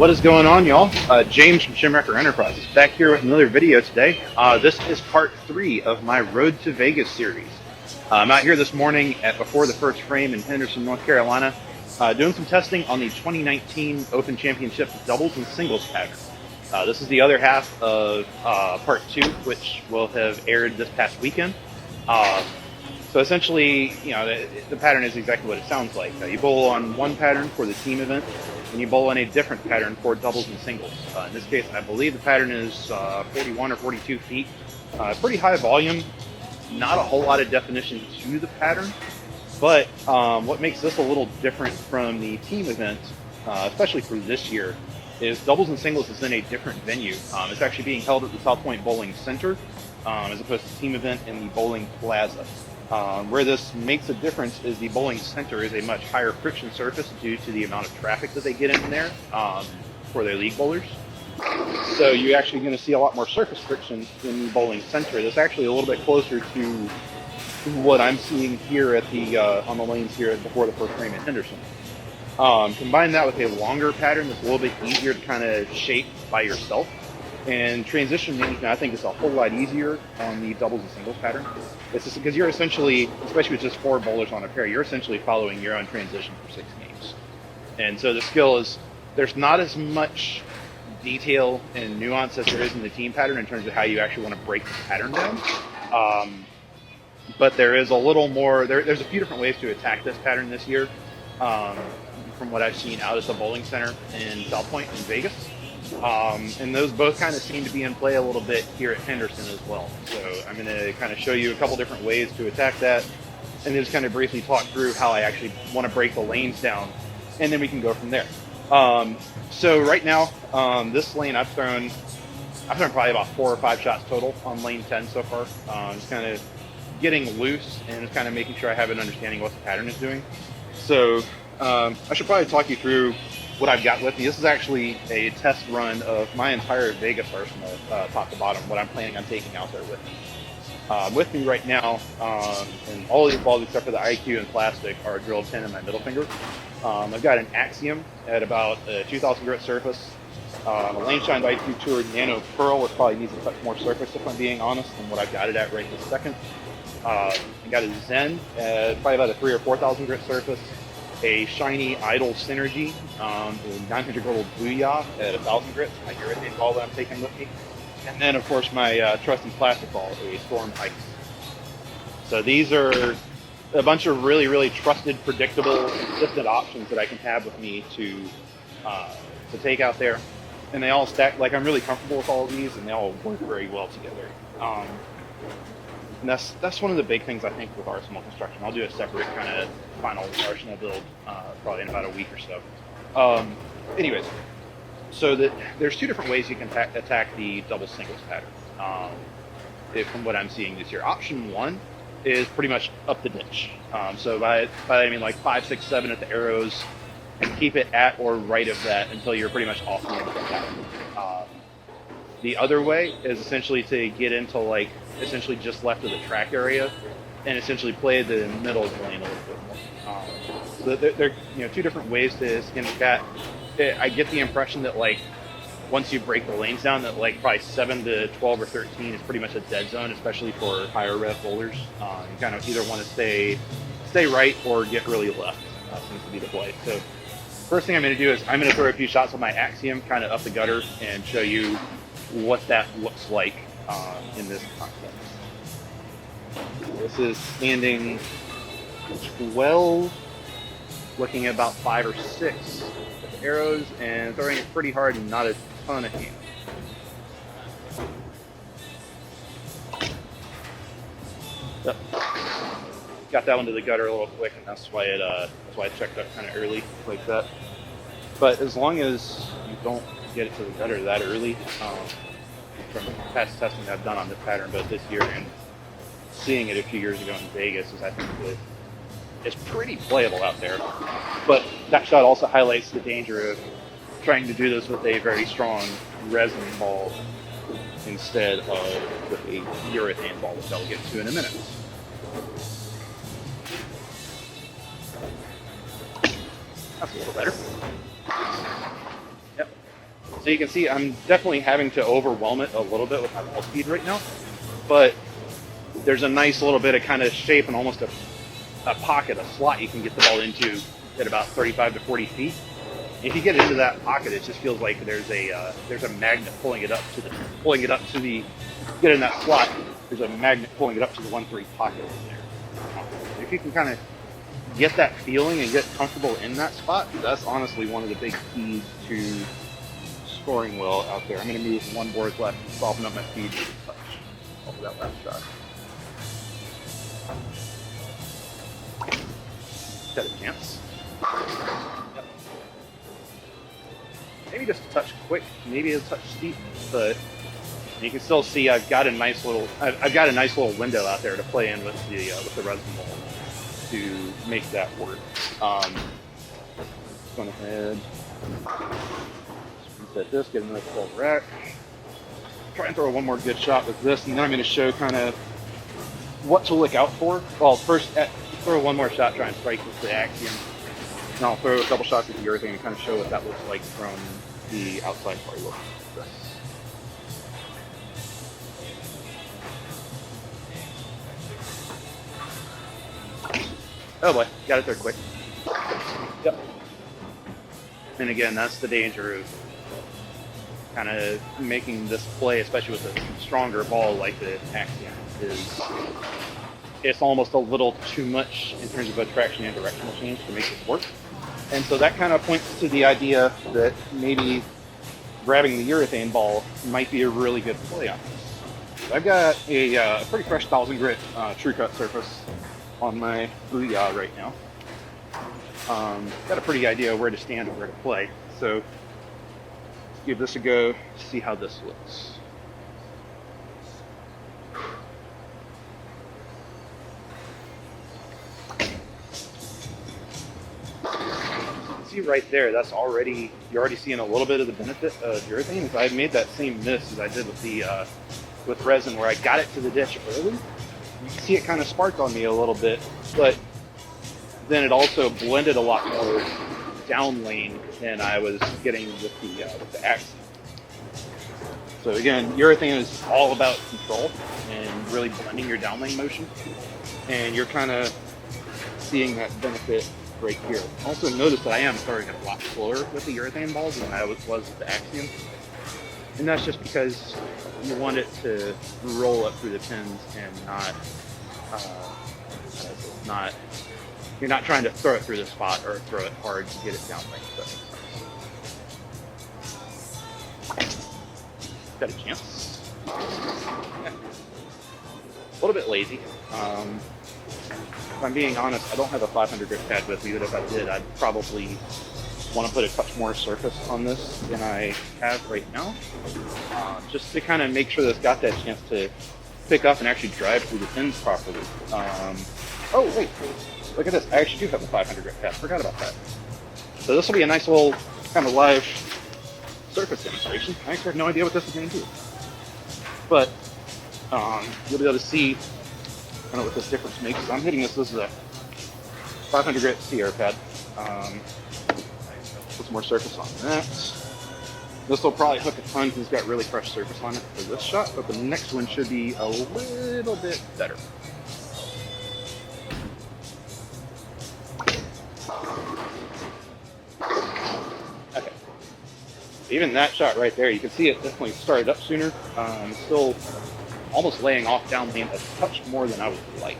What is going on, y'all? James from Shimwrecker Enterprises back here with another video today. This is part 3 of my Road to Vegas series. I'm out here this morning at Before the First Frame in Henderson, North Carolina, doing some testing on the 2019 Open Championships doubles and singles pattern. This is the other half of part 2, which will have aired this past weekend. So essentially, you know, the pattern is exactly what it sounds like. You bowl on one pattern for the team event, and you bowl on a different pattern for doubles and singles. In this case, I believe the pattern is 41 or 42 feet. Pretty high volume, not a whole lot of definition to the pattern, but what makes this a little different from the team event, especially for this year, is doubles and singles is in a different venue. It's actually being held at the South Point Bowling Center, as opposed to team event in the Bowling Plaza. Where this makes a difference is the bowling center is a much higher friction surface due to the amount of traffic that they get in there for their league bowlers. So you're actually going to see a lot more surface friction in the bowling center. That's actually a little bit closer to what I'm seeing here at the on the lanes here Before the First Frame in Henderson. Combine that with a longer pattern that's a little bit easier to kind of shape by yourself. And transitioning, I think, is a whole lot easier on the doubles and singles pattern. It's just because you're essentially, especially with just 4 bowlers on a pair, you're essentially following your own transition for 6 games. And so the skill is, there's not as much detail and nuance as there is in the team pattern in terms of how you actually want to break the pattern down. But there is a little more, there's a few different ways to attack this pattern this year, from what I've seen out at the bowling center in South Point in Vegas. And those both kind of seem to be in play a little bit here at Henderson as well. So I'm going to kind of show you a couple different ways to attack that, and then just kind of briefly talk through how I actually want to break the lanes down, and then we can go from there. So right now, this lane I've thrown probably about 4 or 5 shots total on lane 10 so far. Just kind of getting loose and just kind of making sure I have an understanding of what the pattern is doing. So I should probably talk you through what I've got with me. This is actually a test run of my entire Vegas arsenal, top to bottom, what I'm planning on taking out there with me. With me right now, and all of these balls except for the IQ and plastic are drilled 10 in my middle finger. I've got an Axiom at about a 2,000 grit surface, a Lane Shined IQ Tour Nano Pearl, which probably needs a touch more surface if I'm being honest than what I've got it at right this second. I got a Zen at probably about a 3,000 or 4,000 grit surface, a shiny Idol Synergy, a 900 Global Boo-Yah at 1,000 grits, my urethane ball that I'm taking with me, and then of course my trusty plastic ball, a Storm Ice. So these are a bunch of really, really trusted, predictable, consistent options that I can have with me to take out there, and they all stack. Like, I'm really comfortable with all of these, and they all work very well together. And that's one of the big things I think with arsenal construction. I'll do a separate kind of final arsenal build probably in about a week or so. Anyways, so there's 2 different ways you can attack the double singles pattern from what I'm seeing this year. Option 1 is pretty much up the ditch. So by that I mean like 5, 6, 7 at the arrows, and keep it at or right of that until you're pretty much off the end of the pattern. The other way is essentially to get into like essentially just left of the track area and essentially play the middle of the lane a little bit more. So they're 2 different ways to skin the cat. I get the impression that like once you break the lanes down, that like probably 7 to 12 or 13 is pretty much a dead zone, especially for higher rev bowlers. You kind of either want to stay right or get really left. Seems to be the play. So first thing I'm going to do is I'm going to throw a few shots with my Axiom kind of up the gutter and show you what that looks like in this context. This is standing 12, looking at about 5 or 6 with the arrows, and throwing it pretty hard and not a ton of hand. Yep. Got that one to the gutter a little quick, and that's why I checked up kind of early like that. But as long as you don't get it to the gutter that early, from past testing I've done on this pattern both this year and seeing it a few years ago in Vegas, is I think that it's pretty playable out there. But that shot also highlights the danger of trying to do this with a very strong resin ball instead of with a urethane ball, which I'll get to in a minute. That's a little better. Yep. So you can see I'm definitely having to overwhelm it a little bit with my ball speed right now, but there's a nice little bit of kind of shape and almost a pocket, a slot you can get the ball into at about 35 to 40 feet. If you get into that pocket, it just feels like there's a magnet pulling it up to the get in that slot. There's a magnet pulling it up to the 1-3 pocket over there. If you can kind of get that feeling and get comfortable in that spot, that's honestly one of the big keys to scoring well out there. I'm going to move one board left and soften up my speed to touch off of that last shot. Got a chance. Yep. Maybe just a touch quick, maybe a touch steep, but you can still see I've got a nice little window out there to play in with the resin mold to make that work. Going ahead, reset this, get another full rack. Try and throw one more good shot with this, and then I'm going to show kind of what to look out for. Well, first, throw one more shot, try and strike with the axiom. And I'll throw a couple shots with the urethane and kind of show what that looks like from the outside part look. Oh boy, got it there quick. Yep. And again, that's the danger of kind of making this play, especially with a stronger ball like the axiom, is it's almost a little too much in terms of attraction and directional change to make it work. And so that kind of points to the idea that maybe grabbing the urethane ball might be a really good play on this. I've got a pretty fresh 1000 grit true cut surface on my Boo-Yah right now. Got a pretty idea where to stand and where to play. So let's give this a go, see how this looks. See right there, you're already seeing a little bit of the benefit of urethane. If I made that same miss as I did with resin, where I got it to the ditch early, you can see it kind of sparked on me a little bit, but then it also blended a lot more down lane than I was getting with the axiom. So again, urethane is all about control and really blending your down lane motion, and you're kind of seeing that benefit right here. Also notice that I am throwing it a lot slower with the urethane balls than I was with the axiom, and that's just because you want it to roll up through the pins and you're not trying to throw it through the spot or throw it hard to get it down lane. Got a chance. Yeah. A little bit lazy. If I'm being honest, I don't have a 500 grit pad with me, but if I did, I'd probably want to put a touch more surface on this than I have right now, just to kind of make sure that it's got that chance to pick up and actually drive through the pins properly. Oh wait, look at this, I actually do have a 500 grit pad, forgot about that. So this will be a nice little kind of live surface demonstration. I actually have no idea what this is going to do, but you'll be able to see kind of what this difference makes. I'm hitting this is a 500 grit Sierra pad. Put some more surface on that. This will probably hook a ton because it's got really fresh surface on it for this shot, but the next one should be a little bit better. Okay. Even that shot right there, you can see it definitely started up sooner. Still almost laying off down lane a touch more than I would like.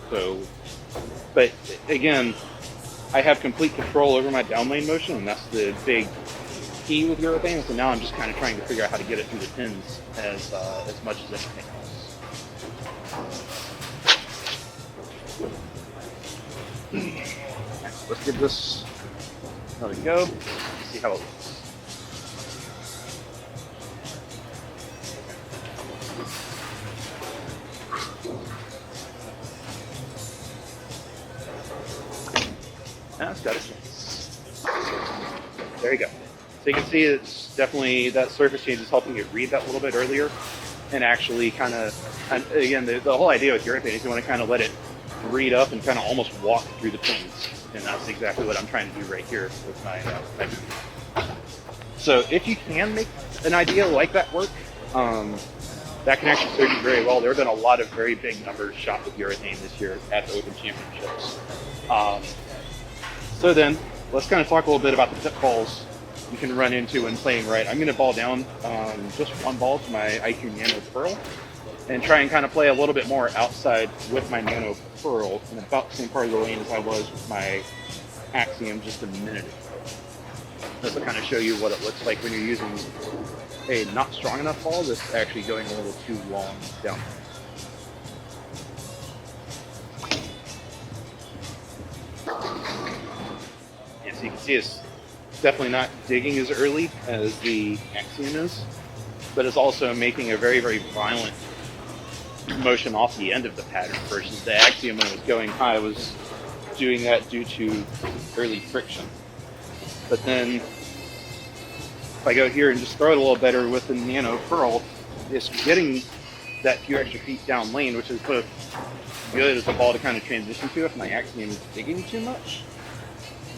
So, but again, I have complete control over my down lane motion, and that's the big key with urethane. So now I'm just kind of trying to figure out how to get it through the pins as much as anything else. Let's give this another go. See how it looks. That's got a chance. There you go. So you can see it's definitely that surface change is helping it read that a little bit earlier, and actually kind of, and again, the whole idea with urethane is you want to kind of let it read up and kind of almost walk through the pins, and that's exactly what I'm trying to do right here with my So if you can make an idea like that work, that can actually serve you very well. There have been a lot of very big numbers shot with urethane this year at the Open Championships. So then, let's kind of talk a little bit about the pitfalls you can run into when playing right. I'm going to ball down just one ball to my IQ Nano Pearl and try and kind of play a little bit more outside with my Nano Pearl in about the same part of the lane as I was with my Axiom just a minute ago. This will kind of show you what it looks like when you're using a not strong enough ball that's actually going a little too long down. And so you can see it's definitely not digging as early as the Axiom is, but it's also making a very, very violent motion off the end of the pattern versus the Axiom when it was going high was doing that due to early friction. But then if I go here and just throw it a little better with the Nano Pearl, it's getting that few extra feet down lane, which is both good as a ball to kind of transition to if my Axiom is digging too much.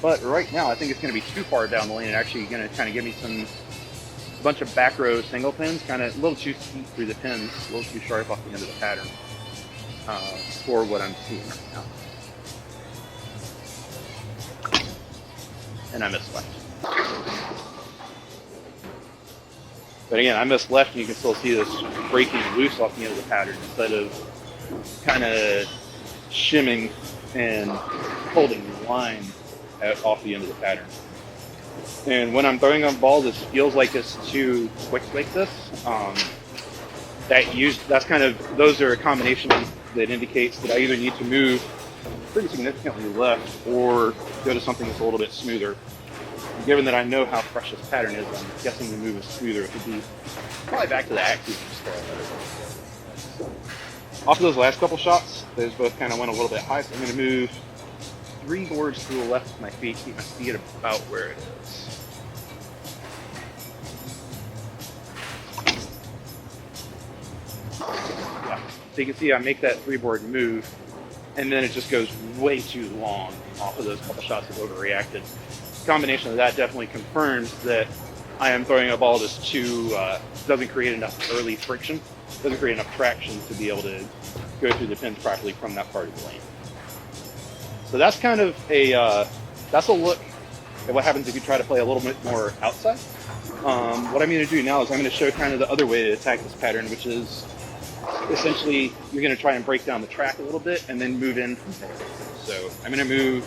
But right now I think it's going to be too far down the lane and actually going to kind of give me a bunch of back row single pins, kind of a little too steep through the pins, a little too sharp off the end of the pattern for what I'm seeing right now. And I missed left. But again, I missed left, and you can still see this breaking loose off the end of the pattern instead of kind of shimming and holding line off the end of the pattern. And when I'm throwing on ball, this feels like it's too quick like this. Those are a combination that indicates that I either need to move pretty significantly left or go to something that's a little bit smoother. Given that I know how fresh this pattern is, I'm guessing the move is smoother. It could be probably back to the Axiom style. Off of those last couple shots, those both kind of went a little bit high, so I'm going to move 3 boards to the left of my feet, keep my feet about where it is. Yeah. So you can see I make that 3-board move, and then it just goes way too long off of those couple shots that overreacted. The combination of that definitely confirms that I am throwing a ball that's doesn't create enough early friction, doesn't create enough traction to be able to go through the pins properly from that part of the lane. So that's kind of that's a look at what happens if you try to play a little bit more outside. What I'm going to do now is I'm going to show kind of the other way to attack this pattern, which is essentially you're going to try and break down the track a little bit and then move in from there. So I'm going to move,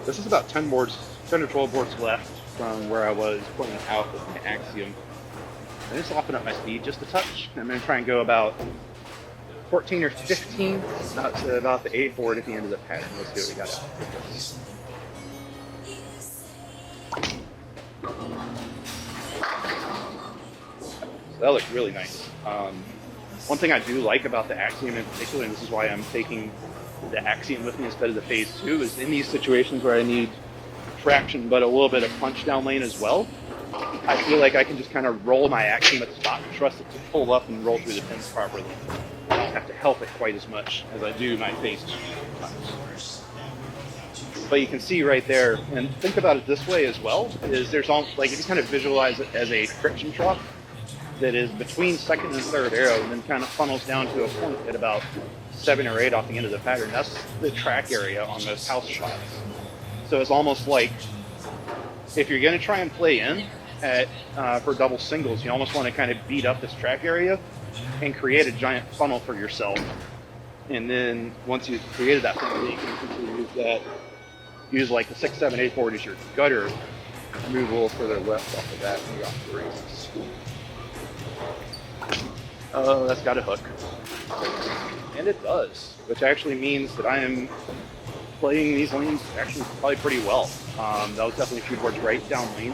this is about 10 or 12 boards left from where I was playing out with my Axiom. I'm just soften up my speed just a touch. I'm going to try and go about 14 or 15, about the 8 board at the end of the pattern. Let's see what we got out this. So that looks really nice. One thing I do like about the Axiom in particular, and this is why I'm taking the Axiom with me instead of the Phase 2, is in these situations where I need traction but a little bit of punch down lane as well, I feel like I can just kind of roll my Axiom at the spot and trust it to pull up and roll through the pins properly. I don't have to help it quite as much as I do my Phase 2 times. But you can see right there, and think about it this way as well, is there's almost, like, if you kind of visualize it as a friction trough that is between second and third arrow and then kind of funnels down to a point at about 7 or 8 off the end of the pattern. That's the track area on those house shots. So it's almost like if you're going to try and play in for double singles, you almost want to kind of beat up this track area and create a giant funnel for yourself. And then once you've created that funnel, you can essentially use like the 6, 7, 8 board as your gutter, move a little further left off of that and you're off the races. Oh, that's got a hook. And it does, which actually means that I am playing these lanes actually probably pretty well. That was definitely a few boards right down lane,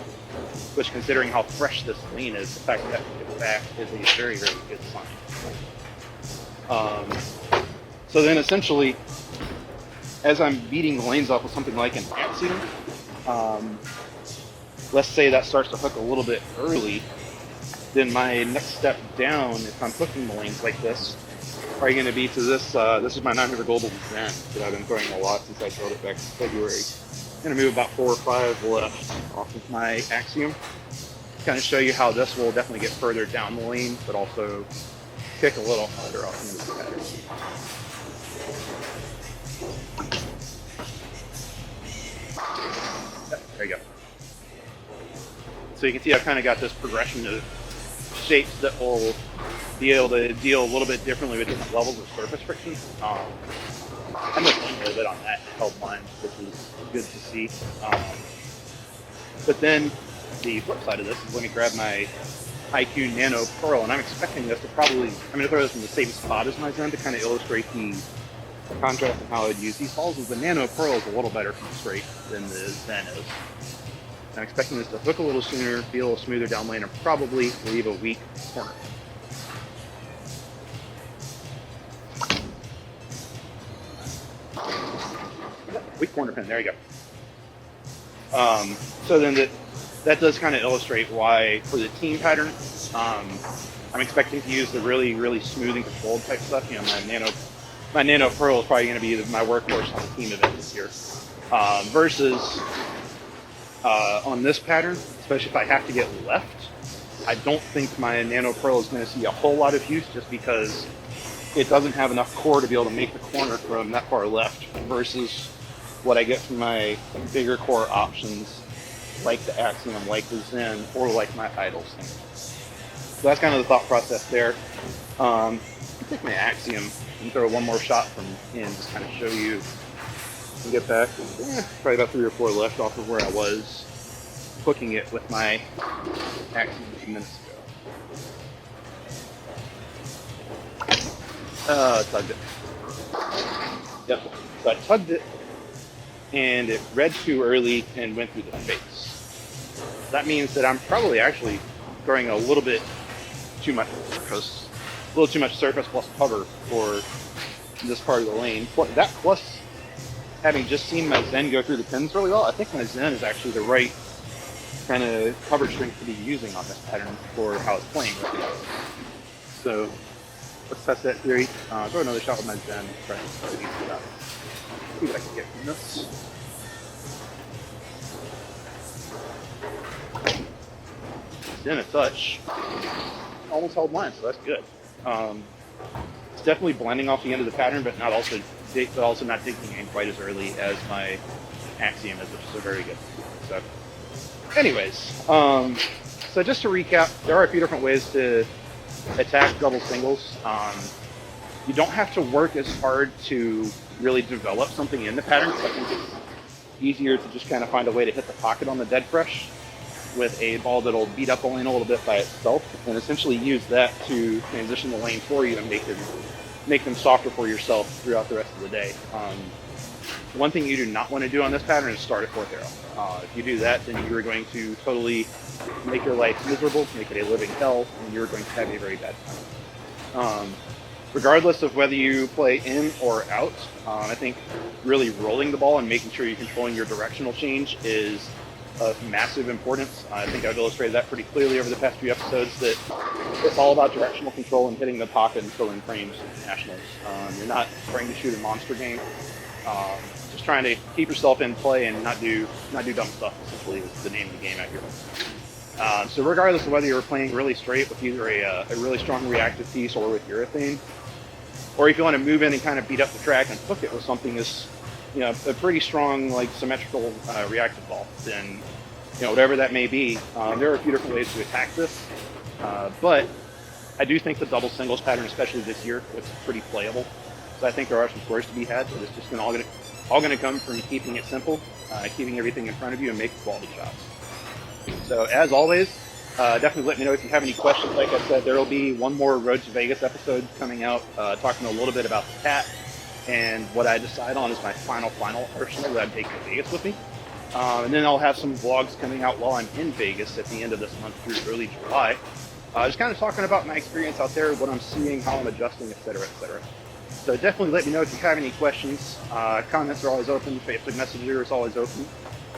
which, considering how fresh this lane is, the fact that it's back is a very, very good sign. So then essentially, as I'm beating the lanes off with something like an Axiom, let's say that starts to hook a little bit early, then my next step down, if I'm hooking the lanes like this, are going to be to this. This is my 900 Global Boo-Yah that I've been throwing a lot since I built it back in February. I'm going to move about 4 or 5 left off of my Axiom kind of show you how this will definitely get further down the lane, but also kick a little harder off into the pattern. There you go. So you can see I've kind of got this progression of shapes that will be able to deal a little bit differently with different levels of surface friction. I missed a little bit on that held line, which is good to see. But then the flip side of this is let me grab my IQ Nano Pearl, and I'm expecting this to probably, I'm going to throw this in the same spot as my Zen to kind of illustrate the contrast and how I'd use these balls. Is the Nano Pearl is a little better from straight than the Zen is. I'm expecting this to hook a little sooner, be a little smoother down lane, and probably leave a weak corner. Weak corner pin, there you go. So then that does kind of illustrate why for the team pattern, I'm expecting to use the really, really smooth and controlled type stuff. You know, my Nano Pearl is probably going to be my workhorse on the team event this year. Versus on this pattern, especially if I have to get left, I don't think my Nano Pearl is going to see a whole lot of use just because it doesn't have enough core to be able to make the corner from that far left versus what I get from my bigger core options like the Axiom, like the Zen, or like my Idol Sim. So that's kind of the thought process there. I'll take my Axiom and throw one more shot from in, just kind of show you and get back. Probably about 3 or 4 left off of where I was hooking it with my Axiom a few minutes ago. Tugged it. Yep. So I tugged it, and it read too early and went through the face. That means that I'm probably actually throwing a little bit too much surface, a little too much surface plus cover for this part of the lane. That plus having just seen my Zen go through the pins really well, I think my Zen is actually the right kind of cover strength to be using on this pattern for how it's playing right now. So let's test that theory. Throw another shot with my Zen. Try to start these out. See what I can get from this. Zen a touch. Almost held line, so that's good. It's definitely blending off the end of the pattern, but also not digging in quite as early as my Axiom is, which is very good. So, anyways, so just to recap, there are a few different ways to attack double singles. You don't have to work as hard to really develop something in the pattern. I think it's easier to just kind of find a way to hit the pocket on the dead fresh with a ball that'll beat up the lane a little bit by itself, and essentially use that to transition the lane for you and make them softer for yourself throughout the rest of the day. One thing you do not want to do on this pattern is start at 4th arrow. If you do that, then you're going to totally make your life miserable, make it a living hell, and you're going to have a very bad time. Regardless of whether you play in or out, I think really rolling the ball and making sure you're controlling your directional change is of massive importance. I think I've illustrated that pretty clearly over the past few episodes, that it's all about directional control and hitting the pocket and filling frames in nationals. You're not trying to shoot a monster game. Just trying to keep yourself in play and not do dumb stuff, essentially, is the name of the game out here. So regardless of whether you're playing really straight with either a really strong reactive piece or with urethane, or if you want to move in and kind of beat up the track and hook it with something that's, you know, a pretty strong, like, symmetrical reactive ball, then, you know, whatever that may be, there are a few different ways to attack this. But I do think the double singles pattern, especially this year, is pretty playable. So I think there are some scores to be had, but it's just all going to come from keeping it simple, keeping everything in front of you, and making quality shots. So as always, definitely let me know if you have any questions. Like I said, there will be one more Road to Vegas episode coming out, talking a little bit about the cat and what I decide on is my final arsenal that I'm taking to Vegas with me. And then I'll have some vlogs coming out while I'm in Vegas at the end of this month through early July. Just kind of talking about my experience out there, what I'm seeing, how I'm adjusting, etc., etc. So definitely let me know if you have any questions. Comments are always open. Facebook Messenger is always open.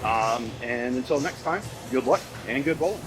And until next time, good luck and good bowling.